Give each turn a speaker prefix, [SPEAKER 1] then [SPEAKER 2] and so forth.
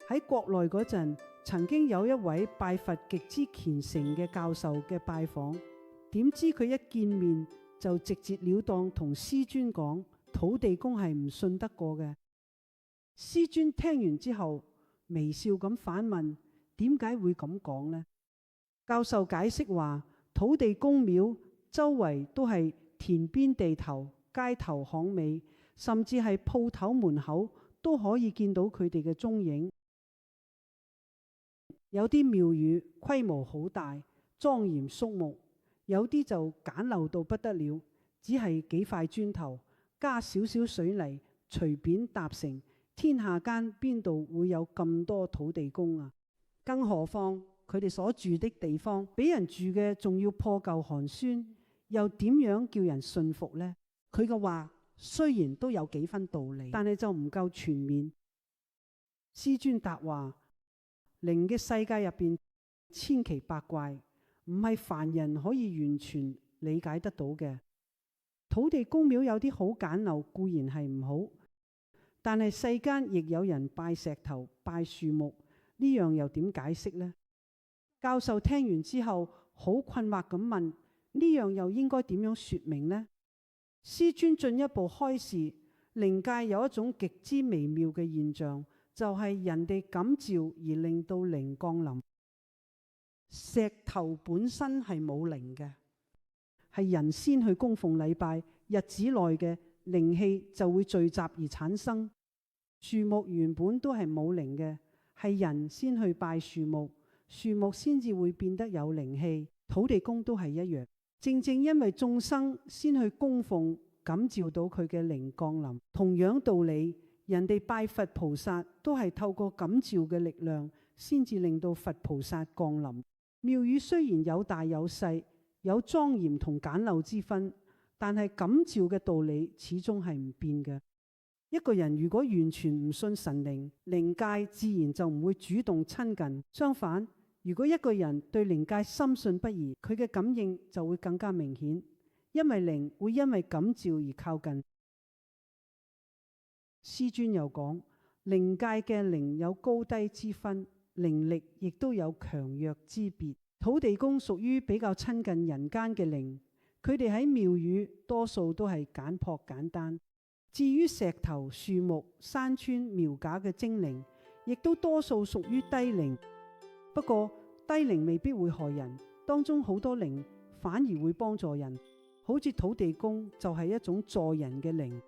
[SPEAKER 1] 喺國內嗰陣，曾經有一位拜佛極之虔誠嘅教授嘅拜訪，點知佢一見面就直截了當同師尊講土地公係唔信得過嘅。師尊聽完之後微笑咁反問：點解會咁講呢？教授解釋話，土地公廟周圍都係田邊地頭、街頭巷尾，甚至係鋪頭門口都可以見到佢哋嘅蹤影。有啲廟宇規模好大，莊嚴肅穆；有啲就簡陋到不得了，只係幾塊磚頭加少少水泥，隨便搭成。天下間邊度會有咁多土地公啊？更何況佢哋所住的地方，俾人住嘅仲要破舊寒酸，又點樣叫人信服呢？佢嘅話雖然都有幾分道理，但係就唔夠全面。師尊答話：靈嘅世界入邊千奇百怪，唔係凡人可以完全理解得到嘅。土地公廟有啲好簡陋，固然係唔好，但係世間亦有人拜石頭、拜樹木，呢樣又點解釋呢？教授聽完之後好困惑咁問：呢樣又應該點樣說明呢？師尊進一步開示，靈界有一種極之微妙嘅現象，就係人哋感召而令到靈降臨。石頭本身係冇靈嘅，係人先去供奉禮拜，日子內嘅靈氣就會聚集而產生。樹木原本都係冇靈嘅，係人先去拜樹木，樹木先至會變得有靈氣。土地公都係一樣，正正因為眾生先去供奉，感召到佢嘅靈降臨。同樣道理，人哋拜佛菩薩都係透過感召嘅力量，先至令到佛菩薩降臨。廟宇雖然有大有細，有莊嚴同簡陋之分，但係感召嘅道理始終係唔變嘅。一個人如果完全唔信神靈，靈界自然就唔會主動親近。相反，如果一個人對靈界深信不疑，佢嘅感應就會更加明顯，因為靈會因為感召而靠近。師尊又講，靈界嘅靈有高低之分，靈力亦都有強弱之別。土地公屬於比較親近人間嘅靈，佢哋喺廟宇多數都係簡樸簡單。至於石頭、樹木、山川、廟架嘅精靈，亦都多數屬於低靈。不過低靈未必會害人，當中好多靈反而會幫助人，好似土地公就係一種助人嘅靈。